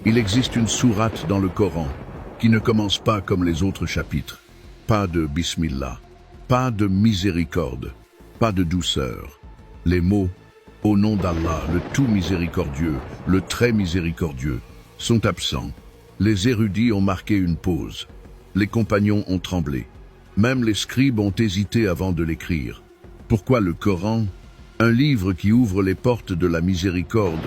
Il existe une sourate dans le Coran qui ne commence pas comme les autres chapitres. Pas de Bismillah, pas de miséricorde, pas de douceur. Les mots « Au nom d'Allah, le tout miséricordieux, le très miséricordieux » sont absents. Les érudits ont marqué une pause. Les compagnons ont tremblé. Même les scribes ont hésité avant de l'écrire. Pourquoi le Coran, un livre qui ouvre les portes de la miséricorde,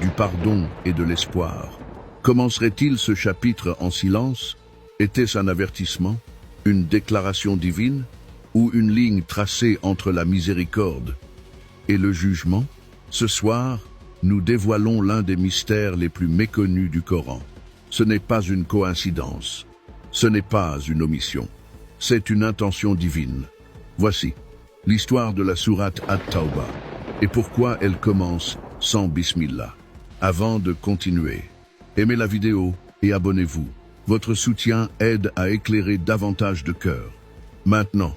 du pardon et de l'espoir? Commencerait-il ce chapitre en silence? Était-ce un avertissement, une déclaration divine, ou une ligne tracée entre la miséricorde et le jugement? Ce soir, nous dévoilons l'un des mystères les plus méconnus du Coran. Ce n'est pas une coïncidence, ce n'est pas une omission, c'est une intention divine. Voici l'histoire de la sourate At-Tawbah et pourquoi elle commence sans Bismillah. Avant de continuer, aimez la vidéo et abonnez-vous. Votre soutien aide à éclairer davantage de cœurs. Maintenant,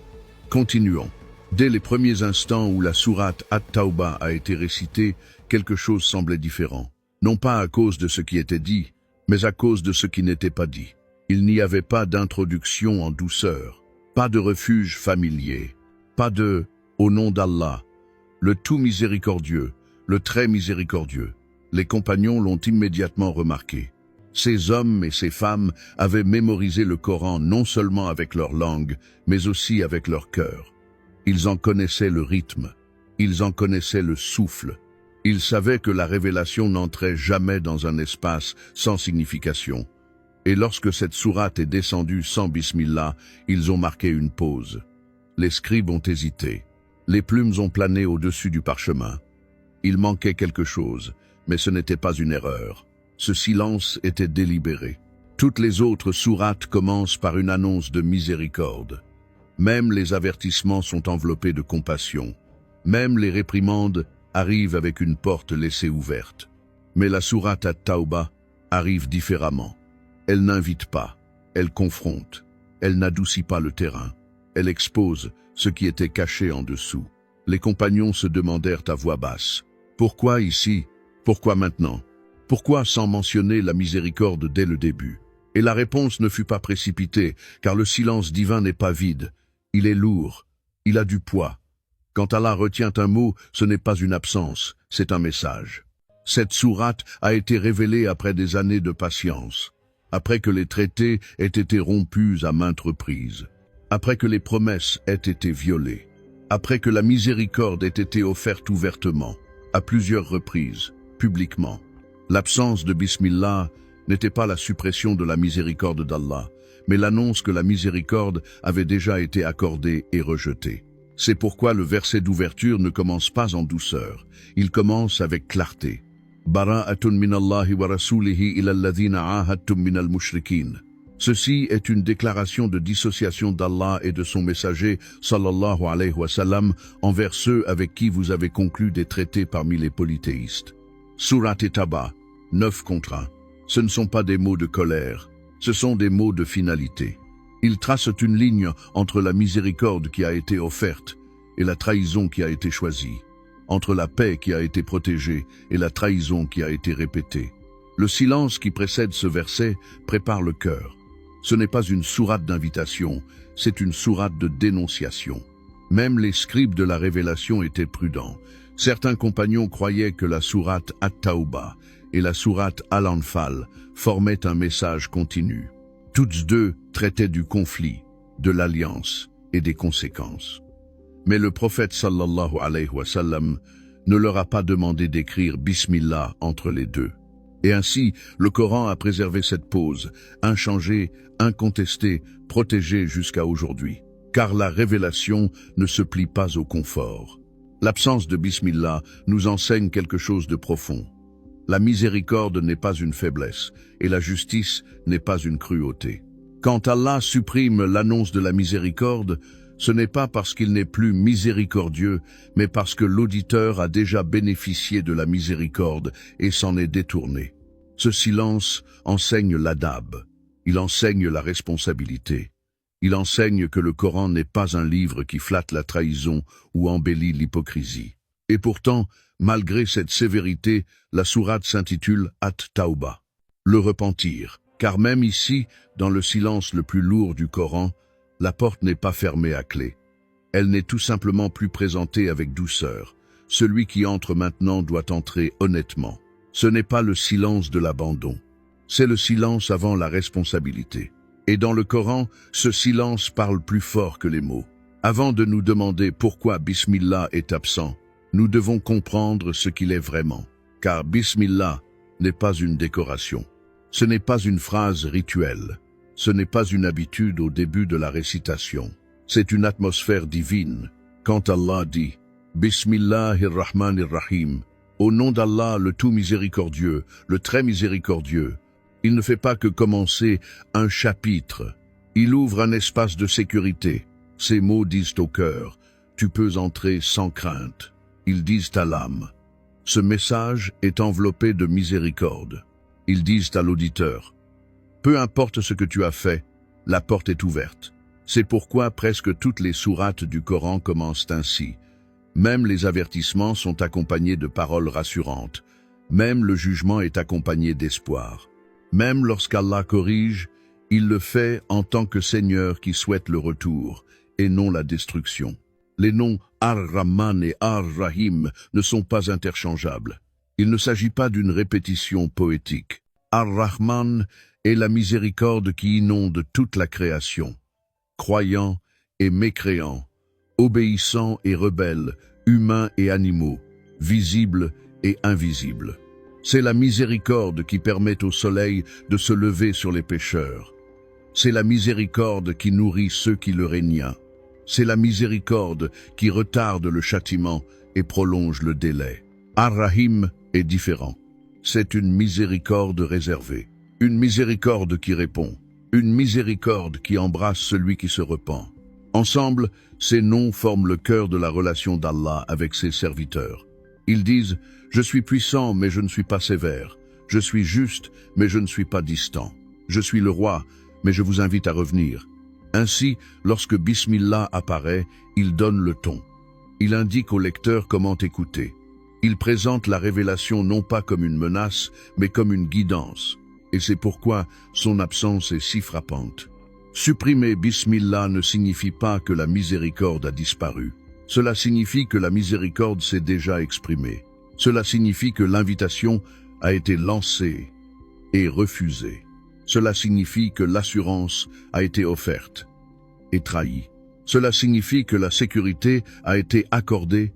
continuons. Dès les premiers instants où la sourate At-Tawbah a été récitée, quelque chose semblait différent. Non pas à cause de ce qui était dit, mais à cause de ce qui n'était pas dit. Il n'y avait pas d'introduction en douceur, pas de refuge familier, pas de « au nom d'Allah », le tout miséricordieux, le très miséricordieux. Les compagnons l'ont immédiatement remarqué. Ces hommes et ces femmes avaient mémorisé le Coran non seulement avec leur langue, mais aussi avec leur cœur. Ils en connaissaient le rythme, ils en connaissaient le souffle. Ils savaient que la révélation n'entrait jamais dans un espace sans signification. Et lorsque cette sourate est descendue sans Bismillah, ils ont marqué une pause. Les scribes ont hésité. Les plumes ont plané au-dessus du parchemin. Il manquait quelque chose, mais ce n'était pas une erreur. Ce silence était délibéré. Toutes les autres sourates commencent par une annonce de miséricorde. Même les avertissements sont enveloppés de compassion. Même les réprimandes arrivent avec une porte laissée ouverte. Mais la sourate At-Tawbah arrive différemment. Elle n'invite pas, elle confronte, elle n'adoucit pas le terrain. Elle expose ce qui était caché en dessous. Les compagnons se demandèrent à voix basse. Pourquoi ici? Pourquoi maintenant? Pourquoi sans mentionner la miséricorde dès le début? Et la réponse ne fut pas précipitée, car le silence divin n'est pas vide. Il est lourd, il a du poids. Quand Allah retient un mot, ce n'est pas une absence, c'est un message. Cette sourate a été révélée après des années de patience, après que les traités aient été rompus à maintes reprises, après que les promesses aient été violées, après que la miséricorde ait été offerte ouvertement, à plusieurs reprises, publiquement. L'absence de Bismillah n'était pas la suppression de la miséricorde d'Allah, mais l'annonce que la miséricorde avait déjà été accordée et rejetée. C'est pourquoi le verset d'ouverture ne commence pas en douceur, il commence avec clarté. Bara'atun minallahi wa rasulihi ila alladhina ahadtum minal mushrikin. Ceci est une déclaration de dissociation d'Allah et de son messager, sallallahu alayhi wa sallam, envers ceux avec qui vous avez conclu des traités parmi les polythéistes. Surat At-Tawbah, 9 contre 1. Ce ne sont pas des mots de colère, ce sont des mots de finalité. Ils tracent une ligne entre la miséricorde qui a été offerte et la trahison qui a été choisie, entre la paix qui a été protégée et la trahison qui a été répétée. Le silence qui précède ce verset prépare le cœur. Ce n'est pas une sourate d'invitation, c'est une sourate de dénonciation. Même les scribes de la révélation étaient prudents. Certains compagnons croyaient que la sourate At-Tawbah et la sourate Al-Anfal formaient un message continu. Toutes deux traitaient du conflit, de l'alliance et des conséquences. Mais le prophète sallallahu alayhi wa sallam ne leur a pas demandé d'écrire Bismillah entre les deux. Et ainsi, le Coran a préservé cette pause, inchangée, incontestée, protégée jusqu'à aujourd'hui. Car la révélation ne se plie pas au confort. L'absence de Bismillah nous enseigne quelque chose de profond. La miséricorde n'est pas une faiblesse, et la justice n'est pas une cruauté. Quand Allah supprime l'annonce de la miséricorde, ce n'est pas parce qu'il n'est plus miséricordieux, mais parce que l'auditeur a déjà bénéficié de la miséricorde et s'en est détourné. Ce silence enseigne l'adab, il enseigne la responsabilité. Il enseigne que le Coran n'est pas un livre qui flatte la trahison ou embellit l'hypocrisie. Et pourtant, malgré cette sévérité, la sourate s'intitule At-Tawbah. le repentir. Car même ici, dans le silence le plus lourd du Coran, la porte n'est pas fermée à clé. Elle n'est tout simplement plus présentée avec douceur. Celui qui entre maintenant doit entrer honnêtement. Ce n'est pas le silence de l'abandon. C'est le silence avant la responsabilité. Et dans le Coran, ce silence parle plus fort que les mots. Avant de nous demander pourquoi Bismillah est absent, nous devons comprendre ce qu'il est vraiment. Car Bismillah n'est pas une décoration. Ce n'est pas une phrase rituelle. Ce n'est pas une habitude au début de la récitation. C'est une atmosphère divine. Quand Allah dit « Bismillahirrahmanirrahim » au nom d'Allah, le tout miséricordieux, le très miséricordieux, il ne fait pas que commencer un chapitre. Il ouvre un espace de sécurité. Ces mots disent au cœur « Tu peux entrer sans crainte ». Ils disent à l'âme. Ce message est enveloppé de miséricorde. Ils disent à l'auditeur « Peu importe ce que tu as fait, la porte est ouverte ». C'est pourquoi presque toutes les sourates du Coran commencent ainsi. Même les avertissements sont accompagnés de paroles rassurantes. Même le jugement est accompagné d'espoir. Même lorsqu'Allah corrige, il le fait en tant que Seigneur qui souhaite le retour, et non la destruction. Les noms Ar-Rahman et Ar-Rahim ne sont pas interchangeables. Il ne s'agit pas d'une répétition poétique. Ar-Rahman est la miséricorde qui inonde toute la création. Croyants et mécréants, obéissants et rebelles, humains et animaux, visibles et invisibles. C'est la miséricorde qui permet au soleil de se lever sur les pécheurs. C'est la miséricorde qui nourrit ceux qui le régnent. C'est la miséricorde qui retarde le châtiment et prolonge le délai. Ar-Rahim est différent. C'est une miséricorde réservée, une miséricorde qui répond, une miséricorde qui embrasse celui qui se repent. Ensemble, ces noms forment le cœur de la relation d'Allah avec ses serviteurs. Ils disent « Je suis puissant, mais je ne suis pas sévère. Je suis juste, mais je ne suis pas distant. Je suis le roi, mais je vous invite à revenir. » Ainsi, lorsque Bismillah apparaît, il donne le ton. Il indique au lecteur comment écouter. Il présente la révélation non pas comme une menace, mais comme une guidance. Et c'est pourquoi son absence est si frappante. Supprimer Bismillah ne signifie pas que la miséricorde a disparu. Cela signifie que la miséricorde s'est déjà exprimée. Cela signifie que l'invitation a été lancée et refusée. Cela signifie que l'assurance a été offerte et trahie. Cela signifie que la sécurité a été accordée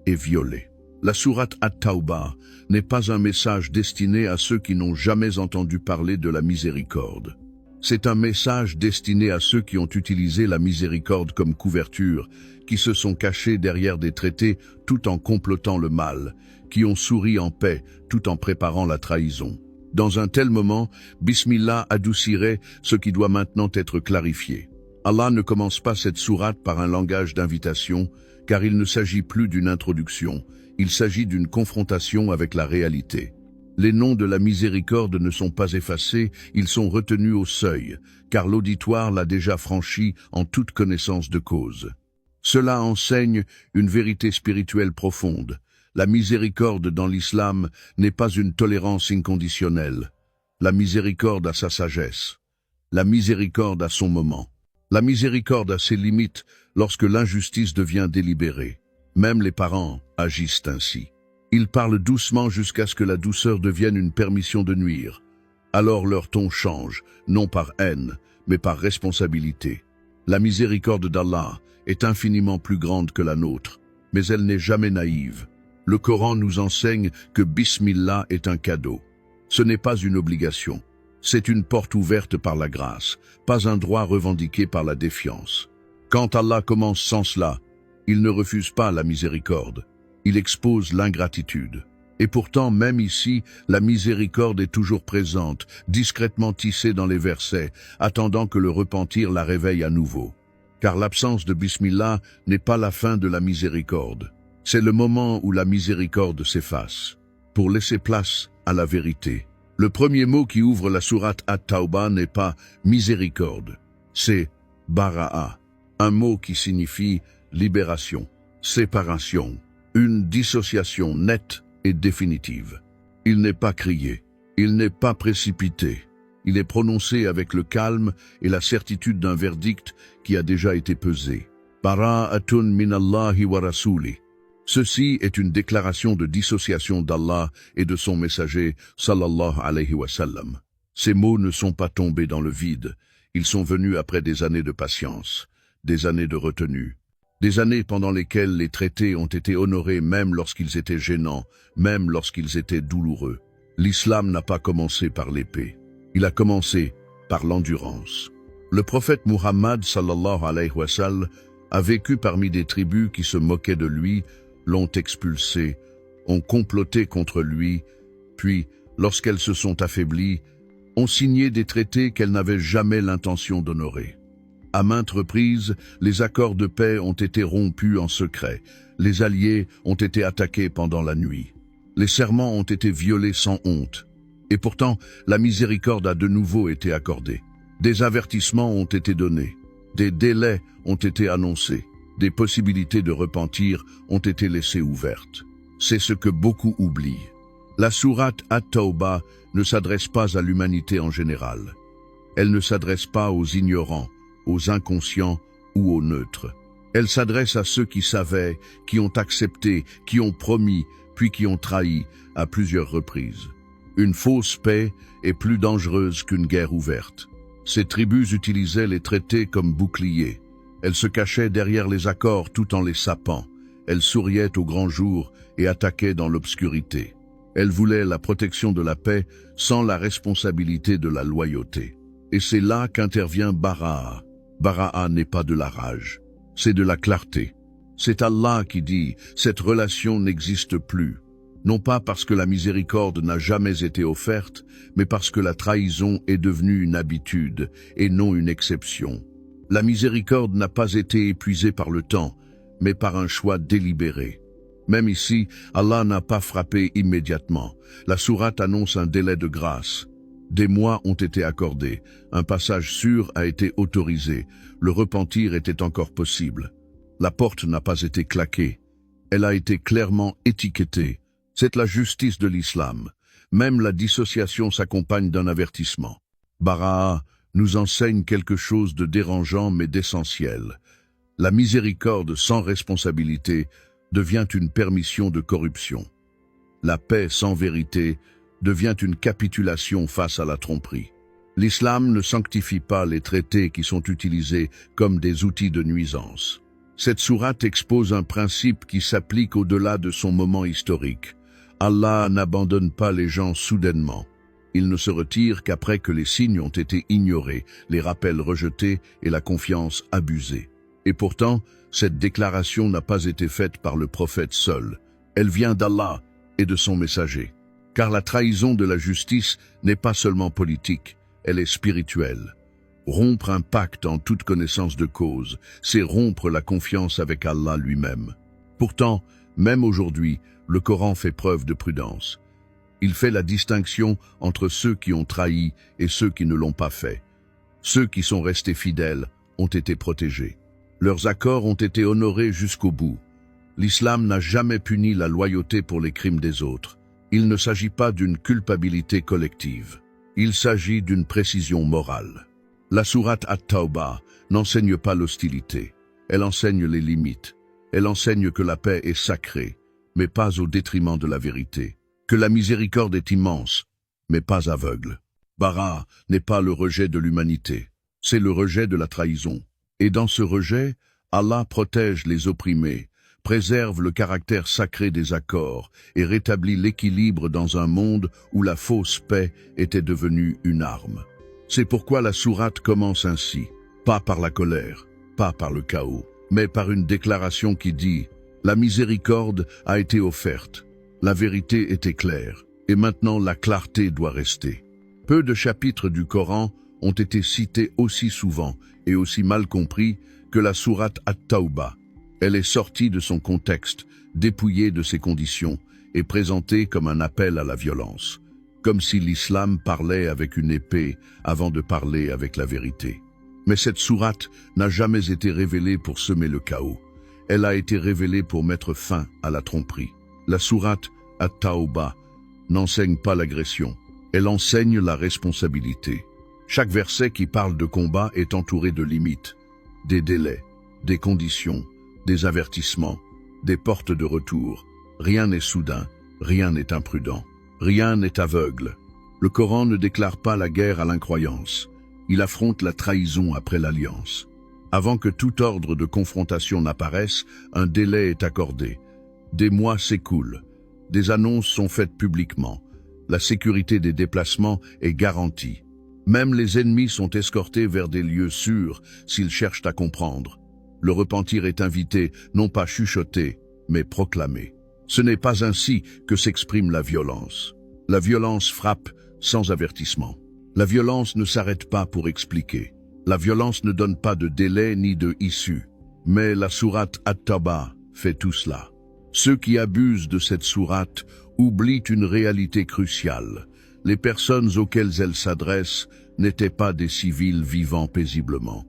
et violée. La sourate At-Tawbah n'est pas un message destiné à ceux qui n'ont jamais entendu parler de la miséricorde. C'est un message destiné à ceux qui ont utilisé la miséricorde comme couverture, qui se sont cachés derrière des traités tout en complotant le mal, qui ont souri en paix tout en préparant la trahison. Dans un tel moment, Bismillah adoucirait ce qui doit maintenant être clarifié. Allah ne commence pas cette sourate par un langage d'invitation, car il ne s'agit plus d'une introduction, il s'agit d'une confrontation avec la réalité. Les noms de la miséricorde ne sont pas effacés, ils sont retenus au seuil, car l'auditoire l'a déjà franchi en toute connaissance de cause. Cela enseigne une vérité spirituelle profonde. La miséricorde dans l'islam n'est pas une tolérance inconditionnelle. La miséricorde a sa sagesse. La miséricorde a son moment. La miséricorde a ses limites lorsque l'injustice devient délibérée. Même les parents agissent ainsi. Ils parlent doucement jusqu'à ce que la douceur devienne une permission de nuire. Alors leur ton change, non par haine, mais par responsabilité. La miséricorde d'Allah est infiniment plus grande que la nôtre, mais elle n'est jamais naïve. Le Coran nous enseigne que Bismillah est un cadeau. Ce n'est pas une obligation. C'est une porte ouverte par la grâce, pas un droit revendiqué par la défiance. Quand Allah commence sans cela, il ne refuse pas la miséricorde. Il expose l'ingratitude. Et pourtant, même ici, la miséricorde est toujours présente, discrètement tissée dans les versets, attendant que le repentir la réveille à nouveau. Car l'absence de Bismillah n'est pas la fin de la miséricorde. C'est le moment où la miséricorde s'efface, pour laisser place à la vérité. Le premier mot qui ouvre la sourate At-Tawbah n'est pas miséricorde, c'est bara'a, un mot qui signifie libération, séparation, une dissociation nette et définitive. Il n'est pas crié, Il n'est pas précipité. Il est prononcé avec le calme et la certitude d'un verdict qui a déjà été pesé. Bara'atun minallahi wa rasuli. Ceci est une déclaration de dissociation d'Allah et de son messager, sallallahu alayhi wa sallam. Ces mots ne sont pas tombés dans le vide. Ils sont venus après des années de patience, des années de retenue, des années pendant lesquelles les traités ont été honorés même lorsqu'ils étaient gênants, même lorsqu'ils étaient douloureux. L'islam n'a pas commencé par l'épée. Il a commencé par l'endurance. Le prophète Muhammad sallallahu alayhi wa sallam a vécu parmi des tribus qui se moquaient de lui, l'ont expulsé, ont comploté contre lui, puis, lorsqu'elles se sont affaiblies, ont signé des traités qu'elles n'avaient jamais l'intention d'honorer. À maintes reprises, les accords de paix ont été rompus en secret, les alliés ont été attaqués pendant la nuit, les serments ont été violés sans honte, et pourtant la miséricorde a de nouveau été accordée. Des avertissements ont été donnés, des délais ont été annoncés, des possibilités de repentir ont été laissées ouvertes. C'est ce que beaucoup oublient. La sourate At-Tawbah ne s'adresse pas à l'humanité en général. Elle ne s'adresse pas aux ignorants, aux inconscients ou aux neutres. Elle s'adresse à ceux qui savaient, qui ont accepté, qui ont promis, puis qui ont trahi à plusieurs reprises. Une fausse paix est plus dangereuse qu'une guerre ouverte. Ces tribus utilisaient les traités comme boucliers. Elles se cachaient derrière les accords tout en les sapant. Elles souriaient au grand jour et attaquaient dans l'obscurité. Elles voulaient la protection de la paix sans la responsabilité de la loyauté. Et c'est là qu'intervient Bara'a. Bara'a n'est pas de la rage, c'est de la clarté. C'est Allah qui dit « cette relation n'existe plus ». Non pas parce que la miséricorde n'a jamais été offerte, mais parce que la trahison est devenue une habitude et non une exception. La miséricorde n'a pas été épuisée par le temps, mais par un choix délibéré. Même ici, Allah n'a pas frappé immédiatement. La sourate annonce un délai de grâce. Des mois ont été accordés, un passage sûr a été autorisé, le repentir était encore possible. La porte n'a pas été claquée, elle a été clairement étiquetée. C'est la justice de l'islam. Même la dissociation s'accompagne d'un avertissement. Bara'a nous enseigne quelque chose de dérangeant mais d'essentiel. La miséricorde sans responsabilité devient une permission de corruption. La paix sans vérité devient une capitulation face à la tromperie. L'islam ne sanctifie pas les traités qui sont utilisés comme des outils de nuisance. Cette sourate expose un principe qui s'applique au-delà de son moment historique. Allah n'abandonne pas les gens soudainement. Il ne se retire qu'après que les signes ont été ignorés, les rappels rejetés et la confiance abusée. Et pourtant, cette déclaration n'a pas été faite par le prophète seul. Elle vient d'Allah et de son messager. Car la trahison de la justice n'est pas seulement politique, elle est spirituelle. Rompre un pacte en toute connaissance de cause, c'est rompre la confiance avec Allah lui-même. Pourtant, même aujourd'hui, le Coran fait preuve de prudence. Il fait la distinction entre ceux qui ont trahi et ceux qui ne l'ont pas fait. Ceux qui sont restés fidèles ont été protégés. Leurs accords ont été honorés jusqu'au bout. L'islam n'a jamais puni la loyauté pour les crimes des autres. Il ne s'agit pas d'une culpabilité collective. Il s'agit d'une précision morale. La sourate At-Tawbah n'enseigne pas l'hostilité. Elle enseigne les limites. Elle enseigne que la paix est sacrée, mais pas au détriment de la vérité. Que la miséricorde est immense, mais pas aveugle. Bara'a n'est pas le rejet de l'humanité, c'est le rejet de la trahison. Et dans ce rejet, Allah protège les opprimés, préserve le caractère sacré des accords et rétablit l'équilibre dans un monde où la fausse paix était devenue une arme. C'est pourquoi la sourate commence ainsi, pas par la colère, pas par le chaos, mais par une déclaration qui dit « La miséricorde a été offerte, la vérité était claire, et maintenant la clarté doit rester ». Peu de chapitres du Coran ont été cités aussi souvent et aussi mal compris que la sourate At-Tawbah. Elle est sortie de son contexte, dépouillée de ses conditions et présentée comme un appel à la violence, comme si l'islam parlait avec une épée avant de parler avec la vérité. Mais cette sourate n'a jamais été révélée pour semer le chaos. Elle a été révélée pour mettre fin à la tromperie. La sourate At-Tawbah n'enseigne pas l'agression, Elle enseigne la responsabilité. Chaque verset qui parle de combat est entouré de limites, des délais, des conditions, des avertissements, des portes de retour. Rien n'est soudain, rien n'est imprudent, rien n'est aveugle. Le Coran ne déclare pas la guerre à l'incroyance. Il affronte la trahison après l'alliance. Avant que tout ordre de confrontation n'apparaisse, un délai est accordé. Des mois s'écoulent. Des annonces sont faites publiquement. La sécurité des déplacements est garantie. Même les ennemis sont escortés vers des lieux sûrs s'ils cherchent à comprendre. Le repentir est invité, non pas chuchoté, mais proclamé. Ce n'est pas ainsi que s'exprime la violence. La violence frappe sans avertissement. La violence ne s'arrête pas pour expliquer. La violence ne donne pas de délai ni de issue. Mais la sourate At-Tawbah fait tout cela. Ceux qui abusent de cette sourate oublient une réalité cruciale. Les personnes auxquelles elle s'adresse n'étaient pas des civils vivant paisiblement.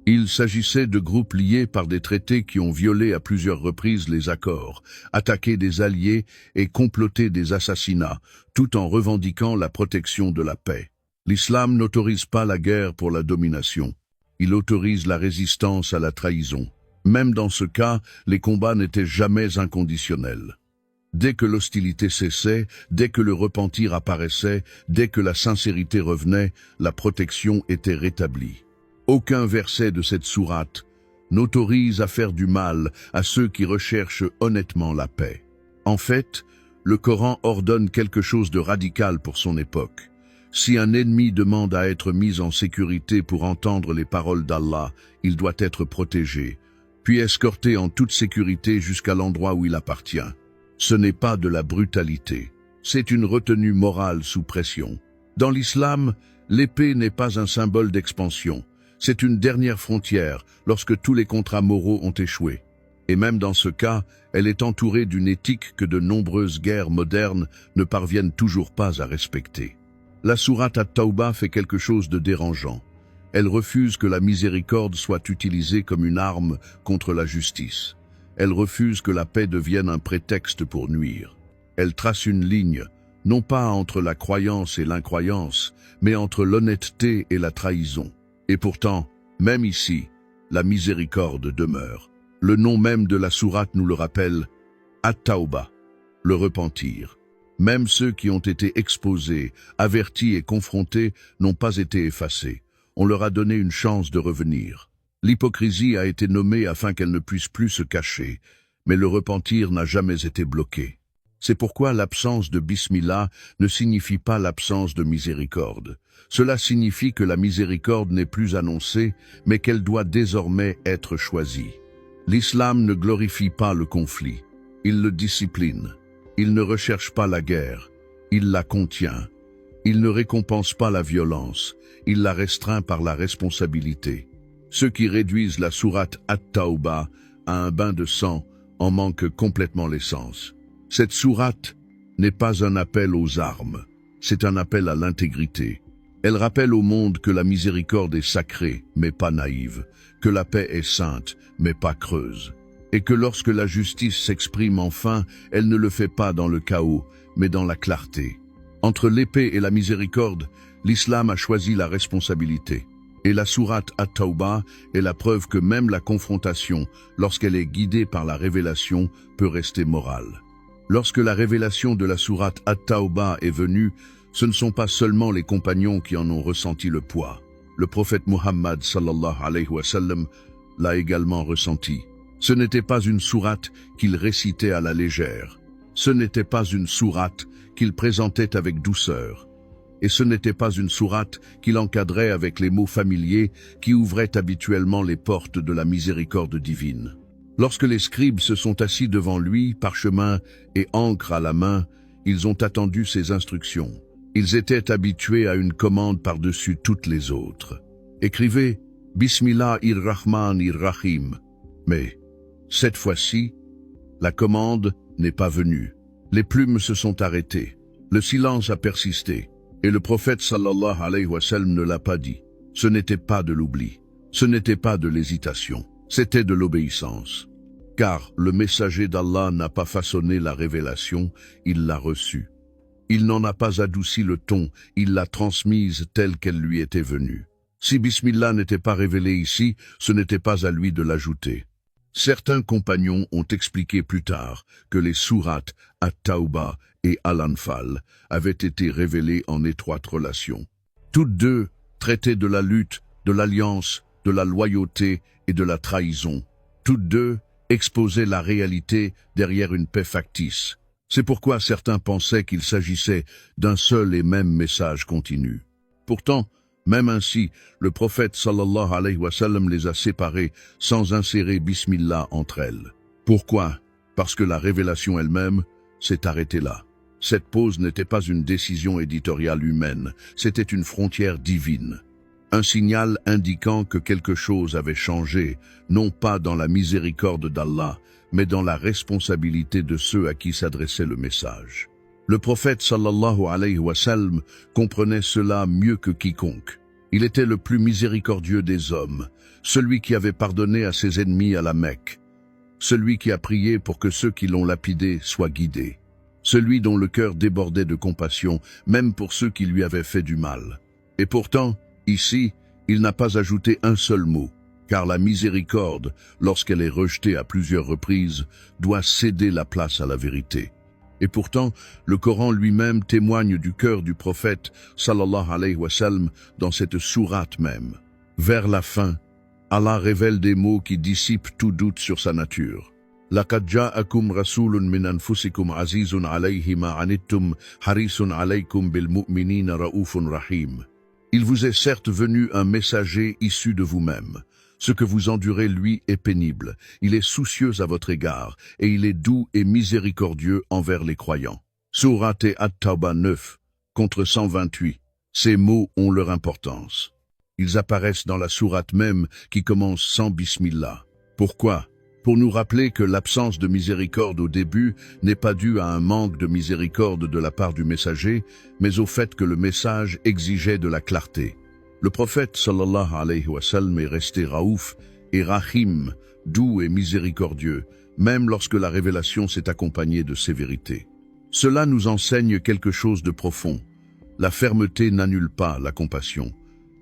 Il s'agissait de groupes liés par des traités qui ont violé à plusieurs reprises les accords, attaqué des alliés et comploté des assassinats, tout en revendiquant la protection de la paix. L'islam n'autorise pas la guerre pour la domination. Il autorise la résistance à la trahison. Même dans ce cas, les combats n'étaient jamais inconditionnels. Dès que l'hostilité cessait, dès que le repentir apparaissait, dès que la sincérité revenait, la protection était rétablie. Aucun verset de cette sourate n'autorise à faire du mal à ceux qui recherchent honnêtement la paix. En fait, le Coran ordonne quelque chose de radical pour son époque. Si un ennemi demande à être mis en sécurité pour entendre les paroles d'Allah, il doit être protégé, puis escorté en toute sécurité jusqu'à l'endroit où il appartient. Ce n'est pas de la brutalité, c'est une retenue morale sous pression. Dans l'islam, l'épée n'est pas un symbole d'expansion. C'est une dernière frontière lorsque tous les contrats moraux ont échoué. Et même dans ce cas, elle est entourée d'une éthique que de nombreuses guerres modernes ne parviennent toujours pas à respecter. La sourate At-Tawbah fait quelque chose de dérangeant. Elle refuse que la miséricorde soit utilisée comme une arme contre la justice. Elle refuse que la paix devienne un prétexte pour nuire. Elle trace une ligne, non pas entre la croyance et l'incroyance, mais entre l'honnêteté et la trahison. Et pourtant, même ici, la miséricorde demeure. Le nom même de la sourate nous le rappelle, At-Tawbah, le repentir. Même ceux qui ont été exposés, avertis et confrontés n'ont pas été effacés. On leur a donné une chance de revenir. L'hypocrisie a été nommée afin qu'elle ne puisse plus se cacher, mais le repentir n'a jamais été bloqué. C'est pourquoi l'absence de Bismillah ne signifie pas l'absence de miséricorde. Cela signifie que la miséricorde n'est plus annoncée, mais qu'elle doit désormais être choisie. L'islam ne glorifie pas le conflit, il le discipline. Il ne recherche pas la guerre, il la contient. Il ne récompense pas la violence, il la restreint par la responsabilité. Ceux qui réduisent la sourate At-Tawbah à un bain de sang en manquent complètement l'essence. Cette sourate n'est pas un appel aux armes, c'est un appel à l'intégrité. Elle rappelle au monde que la miséricorde est sacrée, mais pas naïve, que la paix est sainte, mais pas creuse, et que lorsque la justice s'exprime enfin, elle ne le fait pas dans le chaos, mais dans la clarté. Entre l'épée et la miséricorde, l'islam a choisi la responsabilité. Et la sourate At-Tawbah est la preuve que même la confrontation, lorsqu'elle est guidée par la révélation, peut rester morale. Lorsque la révélation de la sourate At-Tawbah est venue, ce ne sont pas seulement les compagnons qui en ont ressenti le poids. Le prophète Muhammad sallallahu alayhi wa sallam l'a également ressenti. Ce n'était pas une sourate qu'il récitait à la légère. Ce n'était pas une sourate qu'il présentait avec douceur. Et ce n'était pas une sourate qu'il encadrait avec les mots familiers qui ouvraient habituellement les portes de la miséricorde divine. Lorsque les scribes se sont assis devant lui, parchemin et encre à la main, ils ont attendu ses instructions. Ils étaient habitués à une commande par-dessus toutes les autres. Écrivez « Bismillahir-Rahmanir-Rahim ». Mais, cette fois-ci, la commande n'est pas venue. Les plumes se sont arrêtées. Le silence a persisté. Et le prophète sallallahu alayhi wa sallam ne l'a pas dit. Ce n'était pas de l'oubli. Ce n'était pas de l'hésitation. C'était de l'obéissance. Car le messager d'Allah n'a pas façonné la révélation, il l'a reçue. Il n'en a pas adouci le ton, il l'a transmise telle qu'elle lui était venue. Si Bismillah n'était pas révélé ici, ce n'était pas à lui de l'ajouter. Certains compagnons ont expliqué plus tard que les sourates At-Tawbah et Al-Anfal avaient été révélées en étroite relation. Toutes deux traitaient de la lutte, de l'alliance, de la loyauté et de la trahison. Toutes deux exposaient la réalité derrière une paix factice. C'est pourquoi certains pensaient qu'il s'agissait d'un seul et même message continu. Pourtant, même ainsi, le prophète sallallahu alayhi wa sallam les a séparées sans insérer Bismillah entre elles. Pourquoi? Parce que la révélation elle-même s'est arrêtée là. Cette pause n'était pas une décision éditoriale humaine, c'était une frontière divine. Un signal indiquant que quelque chose avait changé, non pas dans la miséricorde d'Allah, mais dans la responsabilité de ceux à qui s'adressait le message. Le prophète sallallahu alayhi wa sallam comprenait cela mieux que quiconque. Il était le plus miséricordieux des hommes, celui qui avait pardonné à ses ennemis à la Mecque, celui qui a prié pour que ceux qui l'ont lapidé soient guidés, celui dont le cœur débordait de compassion, même pour ceux qui lui avaient fait du mal. Et pourtant, ici, il n'a pas ajouté un seul mot, car la miséricorde, lorsqu'elle est rejetée à plusieurs reprises, doit céder la place à la vérité. Et pourtant, le Coran lui-même témoigne du cœur du prophète, sallallahu alayhi wa sallam, dans cette sourate même. Vers la fin, Allah révèle des mots qui dissipent tout doute sur sa nature. لَقَدْ جَاءَكُمْ رَسُولٌ مِّنْ أَنفُسِكُمْ عَزِيزٌ عَلَيْهِ مَا عَنِتُّمْ حَرِيصٌ عَلَيْكُمْ بِالْمُؤْمِنِينَ رَءُوفٌ رَحِيمٌ. Il vous est certes venu un messager issu de vous-même. Ce que vous endurez, lui, est pénible. Il est soucieux à votre égard, et il est doux et miséricordieux envers les croyants. Sourate At-Tawbah 9, contre 128. Ces mots ont leur importance. Ils apparaissent dans la sourate même qui commence sans Bismillah. Pourquoi? Pour nous rappeler que l'absence de miséricorde au début n'est pas due à un manque de miséricorde de la part du messager, mais au fait que le message exigeait de la clarté. Le prophète sallallahu alayhi wa sallam est resté raouf et rahim, doux et miséricordieux, même lorsque la révélation s'est accompagnée de sévérité. Cela nous enseigne quelque chose de profond. La fermeté n'annule pas la compassion.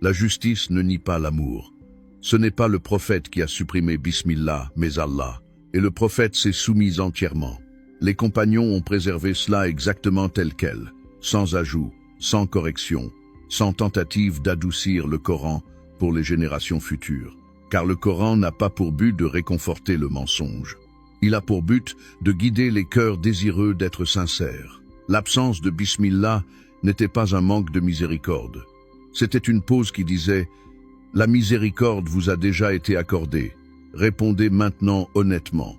La justice ne nie pas l'amour. Ce n'est pas le prophète qui a supprimé Bismillah, mais Allah. Et le prophète s'est soumis entièrement. Les compagnons ont préservé cela exactement tel quel, sans ajout, sans correction, sans tentative d'adoucir le Coran pour les générations futures. Car le Coran n'a pas pour but de réconforter le mensonge. Il a pour but de guider les cœurs désireux d'être sincères. L'absence de Bismillah n'était pas un manque de miséricorde. C'était une pause qui disait « La miséricorde vous a déjà été accordée. Répondez maintenant honnêtement. »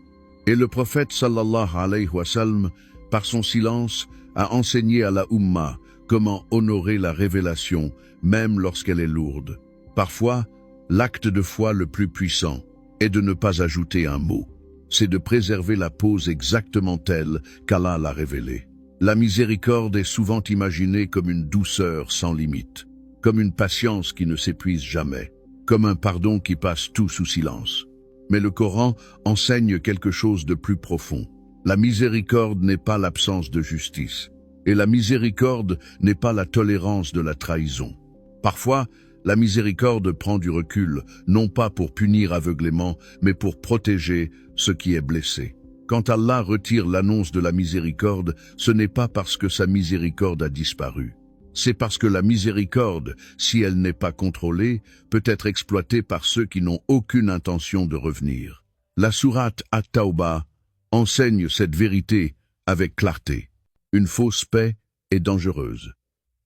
Et le prophète sallallahu alayhi wa sallam, par son silence, a enseigné à la Ummah comment honorer la révélation, même lorsqu'elle est lourde. Parfois, l'acte de foi le plus puissant est de ne pas ajouter un mot. C'est de préserver la pause exactement telle qu'Allah l'a révélée. La miséricorde est souvent imaginée comme une douceur sans limite, comme une patience qui ne s'épuise jamais, comme un pardon qui passe tout sous silence. Mais le Coran enseigne quelque chose de plus profond. La miséricorde n'est pas l'absence de justice, et la miséricorde n'est pas la tolérance de la trahison. Parfois, la miséricorde prend du recul, non pas pour punir aveuglément, mais pour protéger ce qui est blessé. Quand Allah retire l'annonce de la miséricorde, ce n'est pas parce que sa miséricorde a disparu. C'est parce que la miséricorde, si elle n'est pas contrôlée, peut être exploitée par ceux qui n'ont aucune intention de revenir. La sourate At-Tawbah enseigne cette vérité avec clarté. Une fausse paix est dangereuse.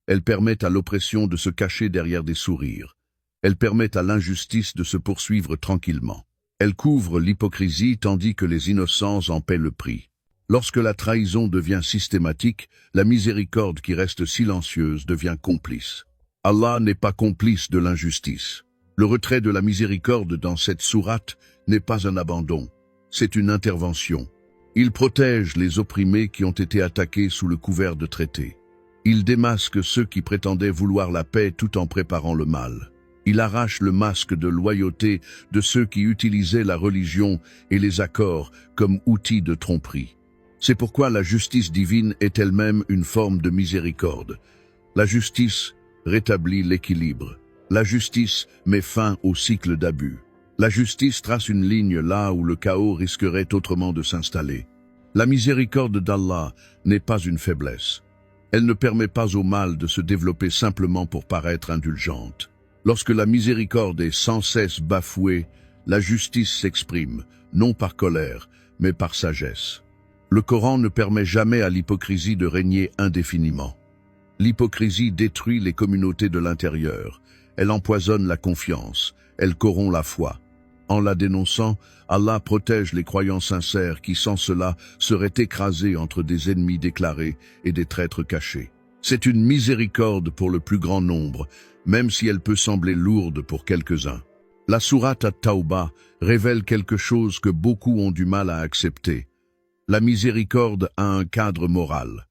Elle permet à l'oppression de se cacher derrière des sourires. Elle permet à l'injustice de se poursuivre tranquillement. Elle couvre l'hypocrisie tandis que les innocents en paient le prix. Lorsque la trahison devient systématique, la miséricorde qui reste silencieuse devient complice. Allah n'est pas complice de l'injustice. Le retrait de la miséricorde dans cette sourate n'est pas un abandon, c'est une intervention. Il protège les opprimés qui ont été attaqués sous le couvert de traité. Il démasque ceux qui prétendaient vouloir la paix tout en préparant le mal. Il arrache le masque de loyauté de ceux qui utilisaient la religion et les accords comme outils de tromperie. C'est pourquoi la justice divine est elle-même une forme de miséricorde. La justice rétablit l'équilibre. La justice met fin au cycle d'abus. La justice trace une ligne là où le chaos risquerait autrement de s'installer. La miséricorde d'Allah n'est pas une faiblesse. Elle ne permet pas au mal de se développer simplement pour paraître indulgente. Lorsque la miséricorde est sans cesse bafouée, la justice s'exprime, non par colère, mais par sagesse. Le Coran ne permet jamais à l'hypocrisie de régner indéfiniment. L'hypocrisie détruit les communautés de l'intérieur. Elle empoisonne la confiance, elle corrompt la foi. En la dénonçant, Allah protège les croyants sincères qui, sans cela, seraient écrasés entre des ennemis déclarés et des traîtres cachés. C'est une miséricorde pour le plus grand nombre, même si elle peut sembler lourde pour quelques-uns. La sourate At-Tawbah révèle quelque chose que beaucoup ont du mal à accepter. La miséricorde a un cadre moral.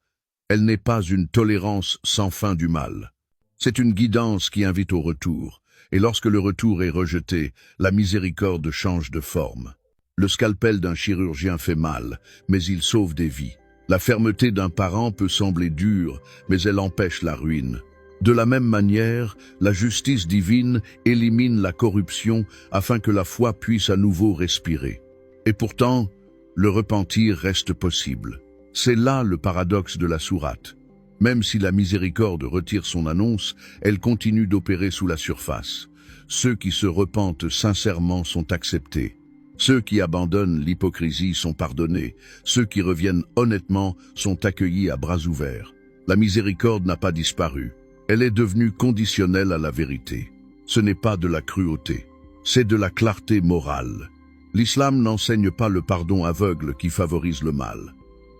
Elle n'est pas une tolérance sans fin du mal. C'est une guidance qui invite au retour. Et lorsque le retour est rejeté, la miséricorde change de forme. Le scalpel d'un chirurgien fait mal, mais il sauve des vies. La fermeté d'un parent peut sembler dure, mais elle empêche la ruine. De la même manière, la justice divine élimine la corruption afin que la foi puisse à nouveau respirer. Et pourtant, le repentir reste possible. C'est là le paradoxe de la sourate. Même si la miséricorde retire son annonce, elle continue d'opérer sous la surface. Ceux qui se repentent sincèrement sont acceptés. Ceux qui abandonnent l'hypocrisie sont pardonnés. Ceux qui reviennent honnêtement sont accueillis à bras ouverts. La miséricorde n'a pas disparu. Elle est devenue conditionnelle à la vérité. Ce n'est pas de la cruauté, c'est de la clarté morale. L'islam n'enseigne pas le pardon aveugle qui favorise le mal.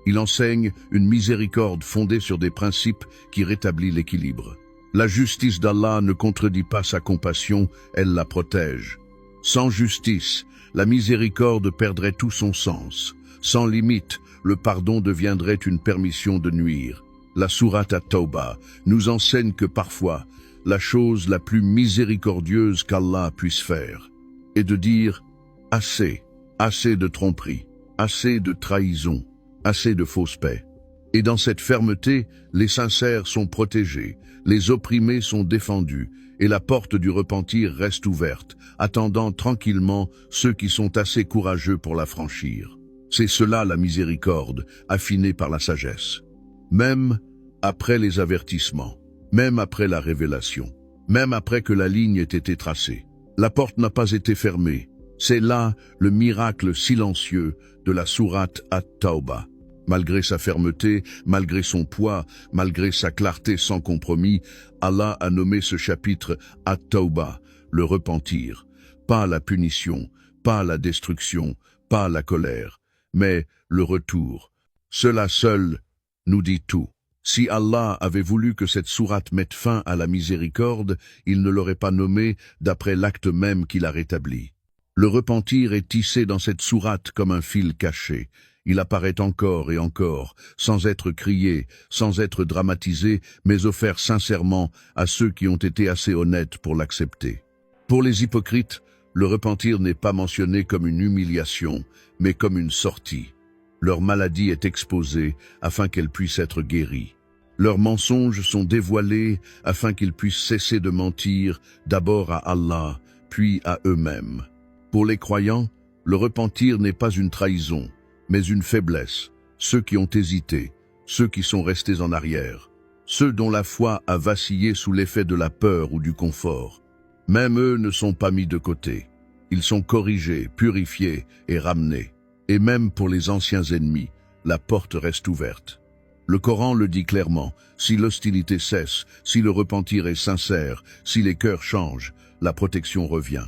Il enseigne une miséricorde fondée sur des principes qui rétablissent l'équilibre. La justice d'Allah ne contredit pas sa compassion, elle la protège. Sans justice, la miséricorde perdrait tout son sens. Sans limite, le pardon deviendrait une permission de nuire. La sourate At-Tawbah nous enseigne que parfois, la chose la plus miséricordieuse qu'Allah puisse faire est de dire « assez, assez de tromperie, assez de trahison ». Assez de fausse paix. Et dans cette fermeté, les sincères sont protégés, les opprimés sont défendus, et la porte du repentir reste ouverte, attendant tranquillement ceux qui sont assez courageux pour la franchir. C'est cela la miséricorde, affinée par la sagesse. Même après les avertissements, même après la révélation, même après que la ligne ait été tracée, la porte n'a pas été fermée. C'est là le miracle silencieux de la sourate At-Tawbah. Malgré sa fermeté, malgré son poids, malgré sa clarté sans compromis, Allah a nommé ce chapitre At-Tawbah, le repentir. Pas la punition, pas la destruction, pas la colère, mais le retour. Cela seul nous dit tout. Si Allah avait voulu que cette sourate mette fin à la miséricorde, il ne l'aurait pas nommée d'après l'acte même qu'il a rétabli. Le repentir est tissé dans cette sourate comme un fil caché. Il apparaît encore et encore, sans être crié, sans être dramatisé, mais offert sincèrement à ceux qui ont été assez honnêtes pour l'accepter. Pour les hypocrites, le repentir n'est pas mentionné comme une humiliation, mais comme une sortie. Leur maladie est exposée afin qu'elle puisse être guérie. Leurs mensonges sont dévoilés afin qu'ils puissent cesser de mentir, d'abord à Allah, puis à eux-mêmes. Pour les croyants, le repentir n'est pas une trahison, mais une faiblesse. Ceux qui ont hésité, ceux qui sont restés en arrière, ceux dont la foi a vacillé sous l'effet de la peur ou du confort, même eux ne sont pas mis de côté. Ils sont corrigés, purifiés et ramenés. Et même pour les anciens ennemis, la porte reste ouverte. Le Coran le dit clairement, si l'hostilité cesse, si le repentir est sincère, si les cœurs changent, la protection revient.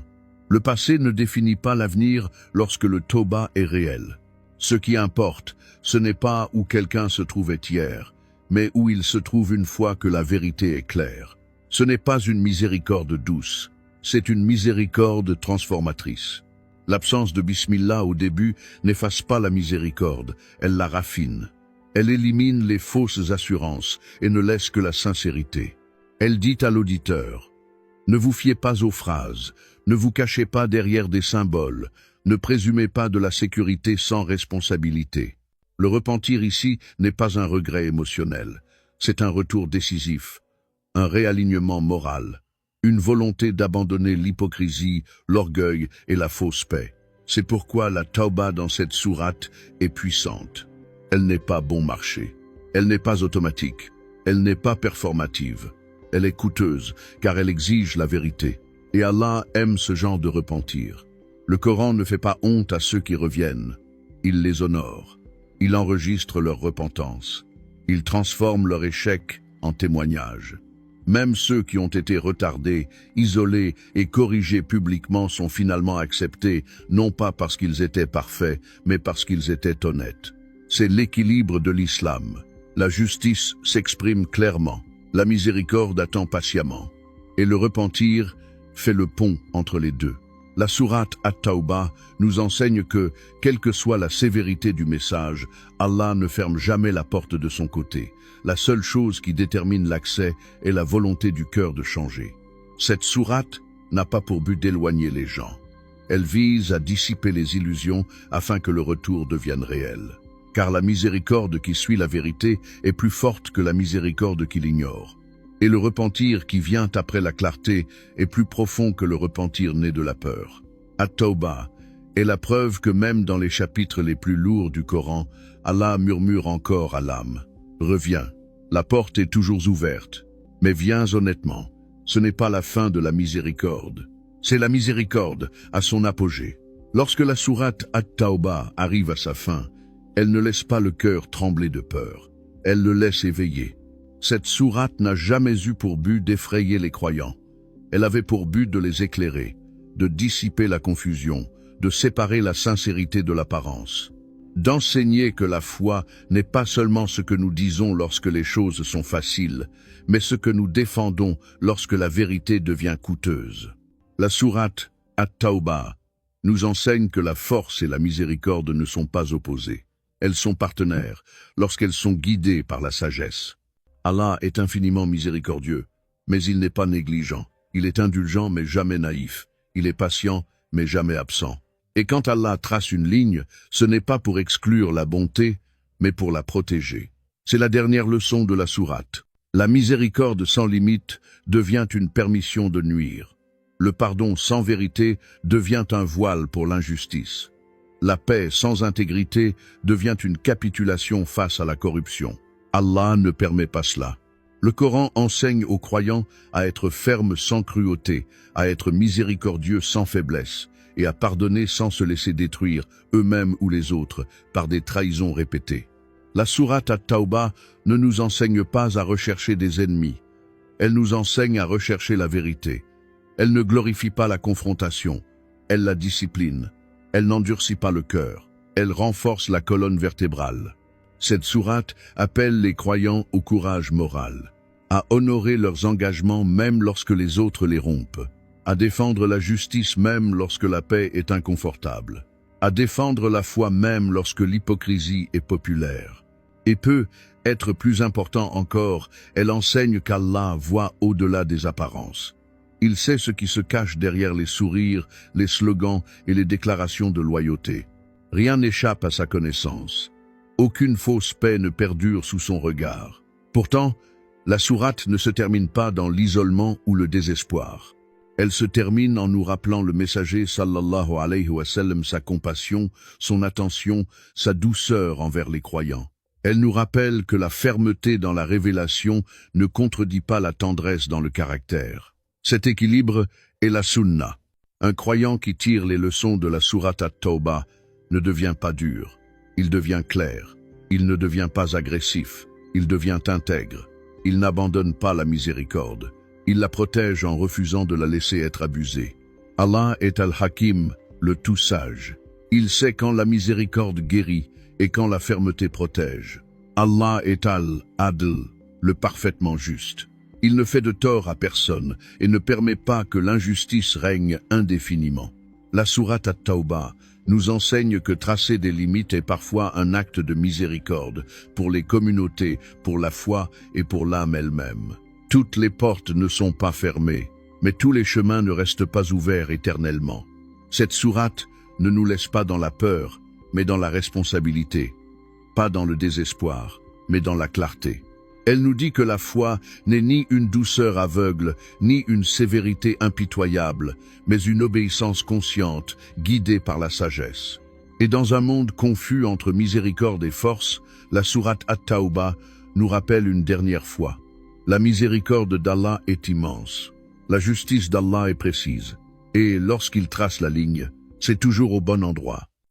Le passé ne définit pas l'avenir lorsque le Tawbah est réel. Ce qui importe, ce n'est pas où quelqu'un se trouvait hier, mais où il se trouve une fois que la vérité est claire. Ce n'est pas une miséricorde douce, c'est une miséricorde transformatrice. L'absence de Bismillah au début n'efface pas la miséricorde, elle la raffine. Elle élimine les fausses assurances et ne laisse que la sincérité. Elle dit à l'auditeur, « Ne vous fiez pas aux phrases, ne vous cachez pas derrière des symboles, ne présumez pas de la sécurité sans responsabilité. » Le repentir ici n'est pas un regret émotionnel, c'est un retour décisif, un réalignement moral, une volonté d'abandonner l'hypocrisie, l'orgueil et la fausse paix. C'est pourquoi la tauba dans cette sourate est puissante. Elle n'est pas bon marché, elle n'est pas automatique, elle n'est pas performative. Elle est coûteuse, car elle exige la vérité. Et Allah aime ce genre de repentir. Le Coran ne fait pas honte à ceux qui reviennent. Il les honore. Il enregistre leur repentance. Il transforme leur échec en témoignage. Même ceux qui ont été retardés, isolés et corrigés publiquement sont finalement acceptés, non pas parce qu'ils étaient parfaits, mais parce qu'ils étaient honnêtes. C'est l'équilibre de l'islam. La justice s'exprime clairement. La miséricorde attend patiemment, et le repentir fait le pont entre les deux. La sourate At-Tawbah nous enseigne que, quelle que soit la sévérité du message, Allah ne ferme jamais la porte de son côté. La seule chose qui détermine l'accès est la volonté du cœur de changer. Cette sourate n'a pas pour but d'éloigner les gens. Elle vise à dissiper les illusions afin que le retour devienne réel. Car la miséricorde qui suit la vérité est plus forte que la miséricorde qui l'ignore. Et le repentir qui vient après la clarté est plus profond que le repentir né de la peur. At-Tawbah est la preuve que même dans les chapitres les plus lourds du Coran, Allah murmure encore à l'âme. Reviens, la porte est toujours ouverte, mais viens honnêtement. Ce n'est pas la fin de la miséricorde, c'est la miséricorde à son apogée. Lorsque la sourate At-Tawbah arrive à sa fin, elle ne laisse pas le cœur trembler de peur, elle le laisse éveiller. Cette sourate n'a jamais eu pour but d'effrayer les croyants. Elle avait pour but de les éclairer, de dissiper la confusion, de séparer la sincérité de l'apparence, d'enseigner que la foi n'est pas seulement ce que nous disons lorsque les choses sont faciles, mais ce que nous défendons lorsque la vérité devient coûteuse. La sourate At-Tawbah nous enseigne que la force et la miséricorde ne sont pas opposées. Elles sont partenaires lorsqu'elles sont guidées par la sagesse. Allah est infiniment miséricordieux, mais il n'est pas négligent. Il est indulgent mais jamais naïf. Il est patient mais jamais absent. Et quand Allah trace une ligne, ce n'est pas pour exclure la bonté, mais pour la protéger. C'est la dernière leçon de la sourate. La miséricorde sans limite devient une permission de nuire. Le pardon sans vérité devient un voile pour l'injustice. La paix sans intégrité devient une capitulation face à la corruption. Allah ne permet pas cela. Le Coran enseigne aux croyants à être fermes sans cruauté, à être miséricordieux sans faiblesse, et à pardonner sans se laisser détruire, eux-mêmes ou les autres, par des trahisons répétées. La sourate At-Tawbah ne nous enseigne pas à rechercher des ennemis. Elle nous enseigne à rechercher la vérité. Elle ne glorifie pas la confrontation. Elle la discipline. Elle n'endurcit pas le cœur. Elle renforce la colonne vertébrale. Cette sourate appelle les croyants au courage moral, à honorer leurs engagements même lorsque les autres les rompent, à défendre la justice même lorsque la paix est inconfortable, à défendre la foi même lorsque l'hypocrisie est populaire. Et peut être plus important encore, elle enseigne qu'Allah voit au-delà des apparences. Il sait ce qui se cache derrière les sourires, les slogans et les déclarations de loyauté. Rien n'échappe à sa connaissance. Aucune fausse paix ne perdure sous son regard. Pourtant, la sourate ne se termine pas dans l'isolement ou le désespoir. Elle se termine en nous rappelant le messager sallallahu alayhi wa sallam, sa compassion, son attention, sa douceur envers les croyants. Elle nous rappelle que la fermeté dans la révélation ne contredit pas la tendresse dans le caractère. Cet équilibre est la sunna. Un croyant qui tire les leçons de la sourate At-Tawbah ne devient pas dur. Il devient clair. Il ne devient pas agressif. Il devient intègre. Il n'abandonne pas la miséricorde. Il la protège en refusant de la laisser être abusée. Allah est Al-Hakim, le tout sage. Il sait quand la miséricorde guérit et quand la fermeté protège. Allah est Al-Adl, le parfaitement juste. Il ne fait de tort à personne et ne permet pas que l'injustice règne indéfiniment. La sourate At-Tawbah nous enseigne que tracer des limites est parfois un acte de miséricorde pour les communautés, pour la foi et pour l'âme elle-même. Toutes les portes ne sont pas fermées, mais tous les chemins ne restent pas ouverts éternellement. Cette sourate ne nous laisse pas dans la peur, mais dans la responsabilité. pas dans le désespoir, mais dans la clarté. Elle nous dit que la foi n'est ni une douceur aveugle, ni une sévérité impitoyable, mais une obéissance consciente, guidée par la sagesse. Et dans un monde confus entre miséricorde et force, la sourate At-Tawbah nous rappelle une dernière fois. La miséricorde d'Allah est immense. La justice d'Allah est précise. Et lorsqu'il trace la ligne, c'est toujours au bon endroit.